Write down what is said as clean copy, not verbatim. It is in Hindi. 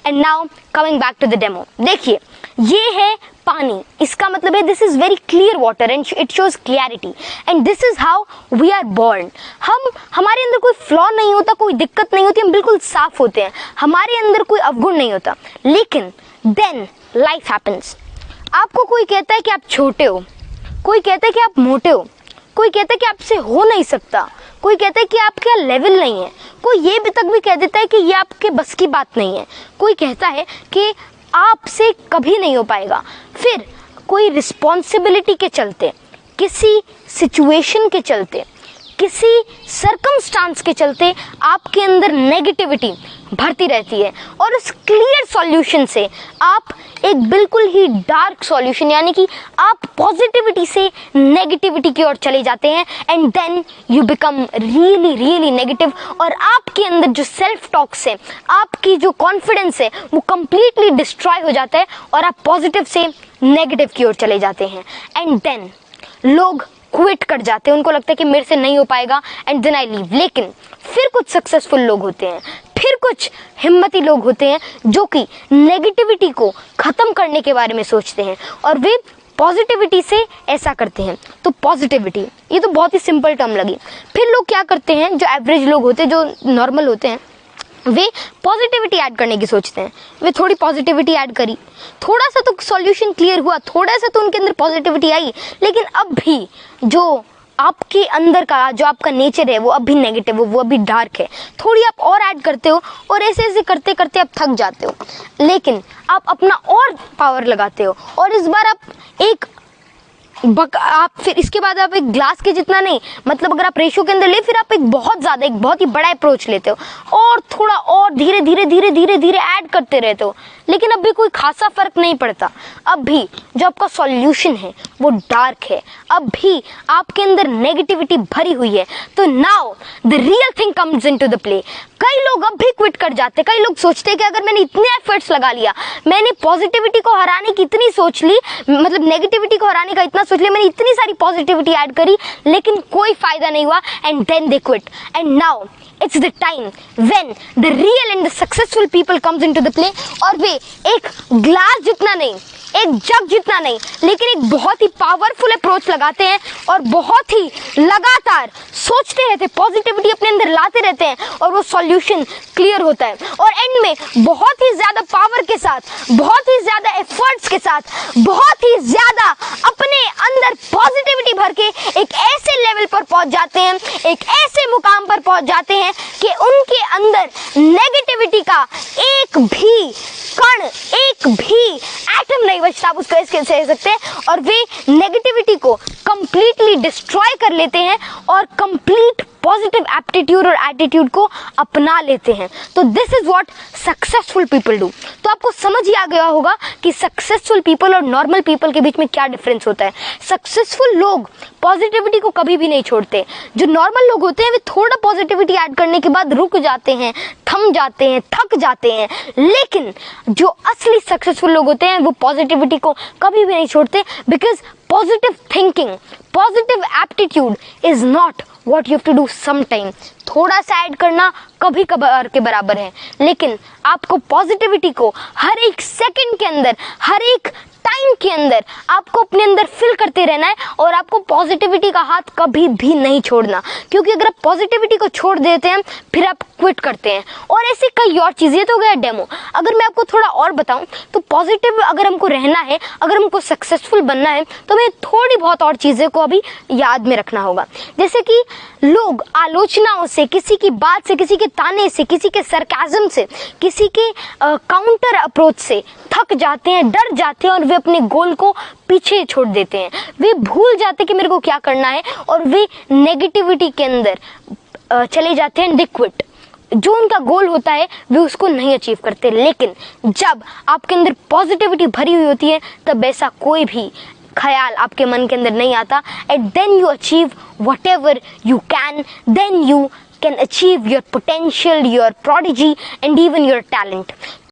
And now coming back to the demo, देखिए ये है पानी, इसका मतलब है this is very clear water and it shows clarity and this is how we are born. हमारे अंदर कोई फ्लॉ नहीं होता, कोई दिक्कत नहीं होती, हम बिल्कुल साफ होते हैं, हमारे अंदर कोई अवगुण नहीं होता। लेकिन देन लाइफ हैपन्स। आपको कोई कहता है कि आप छोटे हो, कोई कहता है कि आप मोटे हो, कोई कहता है कि आपसे हो नहीं सकता, कोई कहता है कि आपका लेवल नहीं है, कोई ये भी तक भी कह देता है कि ये आपके बस की बात नहीं है, कोई कहता है कि आपसे कभी नहीं हो पाएगा। फिर कोई रिस्पॉन्सिबिलिटी के चलते, किसी सिचुएशन के चलते, किसी सर्कमस्टांस के चलते आपके अंदर नेगेटिविटी भरती रहती है और उस क्लियर सॉल्यूशन से आप एक बिल्कुल ही डार्क सॉल्यूशन यानी कि आप पॉजिटिविटी से नेगेटिविटी की ओर चले जाते हैं and then you become really really negative और आपके अंदर जो सेल्फ टॉक्स है, आपकी जो कॉन्फिडेंस है वो कंप्लीटली डिस्ट्रॉय हो जाता है और आप पॉजिटिव से नेगेटिव की ओर चले जाते हैं एंड देन लोग क्विट कर जाते हैं, उनको लगता है कि मेरे से नहीं हो पाएगा एंड देन आई लीव। लेकिन फिर कुछ सक्सेसफुल लोग होते हैं, फिर कुछ हिम्मती लोग होते हैं जो कि नेगेटिविटी को खत्म करने के बारे में सोचते हैं और वे पॉजिटिविटी से ऐसा करते हैं। तो पॉजिटिविटी ये तो बहुत ही सिंपल टर्म लगी। फिर लोग क्या करते हैं, जो एवरेज लोग होते हैं, जो नॉर्मल होते हैं, वे पॉजिटिविटी ऐड करने की सोचते हैं। वे थोड़ी पॉजिटिविटी ऐड करी, थोड़ा सा तो सॉल्यूशन क्लियर हुआ, थोड़ा सा तो उनके अंदर पॉजिटिविटी आई, लेकिन अब भी जो आपके अंदर का जो आपका नेचर है वो अब भी नेगेटिव हो, वो अभी डार्क है। थोड़ी आप और ऐड करते हो और ऐसे ऐसे करते करते आप थक जाते हो, लेकिन आप अपना और पावर लगाते हो और इस बार आप फिर इसके बाद आप एक ग्लास के जितना नहीं, मतलब अगर आप रेशो के अंदर ले, फिर आप एक बहुत ही बड़ा अप्रोच लेते हो और थोड़ा और धीरे धीरे धीरे धीरे धीरे ऐड करते रहते हो, लेकिन अब भी कोई खासा फर्क नहीं पड़ता। अब भी जो आपका सॉल्यूशन है वो डार्क है, अब भी आपके अंदर नेगेटिविटी भरी हुई है। तो now the real thing comes into the play. कई लोग अब भी क्विट कर जाते, कई लोग सोचते हैं कि अगर मैंने इतने एफर्ट्स लगा लिया, मैंने पॉजिटिविटी को हराने की इतनी सोच ली, मतलब नेगेटिविटी को हराने का इतना सोच लिया, मैंने इतनी सारी पॉजिटिविटी ऐड करी, लेकिन कोई फायदा नहीं हुआ and then they quit. And now it's the time when the real and the successful people comes into the play और वे एक ग्लास जितना नहीं, एक जग जितना नहीं, लेकिन एक बहुत ही पावरफुल अप्रोच लगाते हैं और बहुत ही लगातार सोचते रहते, पॉजिटिविटी अपने अंदर लाते रहते हैं और वो सॉल्यूशन क्लियर होता है और एंड में बहुत ही ज्यादा पावर के साथ, बहुत ही ज्यादा एफर्ट्स के साथ, बहुत ही ज्यादा अपने अंदर पॉजिटिविटी भर के एक ऐसे लेवल पर पहुंच जाते हैं, एक ऐसे मुकाम पर पहुंच जाते हैं कि उनके अंदर नेगेटिविटी का एक भी कण, एक भी एटम नहीं बचता, आप उसको ऐसे कह सकते हैं, और वे नेगेटिविटी को कंप्लीटली डिस्ट्रॉय कर लेते हैं और कंप्लीट पॉजिटिव एप्टीट्यूड और एटीट्यूड को अपना लेते हैं। तो this is what successful people do. तो आपको समझ ही आ गया होगा कि सक्सेसफुल पीपल और नॉर्मल पीपल के बीच में क्या डिफरेंस होता है। सक्सेसफुल लोग पॉजिटिविटी को कभी भी नहीं छोड़ते, जो नॉर्मल लोग होते हैं वे थोड़ा पॉजिटिविटी ऐड करने के बाद रुक जाते हैं, थम जाते हैं, थक जाते हैं, लेकिन जो असली सक्सेसफुल लोग होते हैं वो पॉजिटिविटी को कभी भी नहीं छोड़ते, because positive thinking, positive aptitude is not what you have to do sometime। थोड़ा सा ऐड करना कभी कभार के बराबर है, लेकिन आपको पॉजिटिविटी को हर एक सेकंड के अंदर, हर एक टाइम के अंदर आपको अपने अंदर फिल करते रहना है और आपको पॉजिटिविटी का हाथ कभी भी नहीं छोड़ना, क्योंकि अगर आप पॉजिटिविटी को छोड़ देते हैं फिर आप क्विट करते हैं। और ऐसे कई और चीज़ें, तो गया डेमो। अगर मैं आपको थोड़ा और बताऊं तो पॉजिटिव अगर हमको रहना है, अगर हमको सक्सेसफुल बनना है, तो हमें थोड़ी बहुत और चीज़ें को अभी याद में रखना होगा। जैसे कि लोग आलोचनाओं से, किसी की बात से, किसी के ताने से, किसी के सरकाज़म से, किसी के काउंटर अप्रोच से थक जाते हैं, डर जाते हैं और वे अपने गोल को पीछे छोड़ देते हैं। वे भूल जाते हैं कि मेरे को क्या करना है और वे नेगेटिविटी के अंदर चले जाते हैं, दे क्विट। जो उनका गोल होता है वे उसको नहीं अचीव करते। लेकिन जब आपके अंदर पॉजिटिविटी भरी हुई होती है तब ऐसा कोई भी ख्याल आपके मन के अंदर नहीं आता, and then you achieve whatever you can, then you can achieve your potential, your prodigy and even your talent।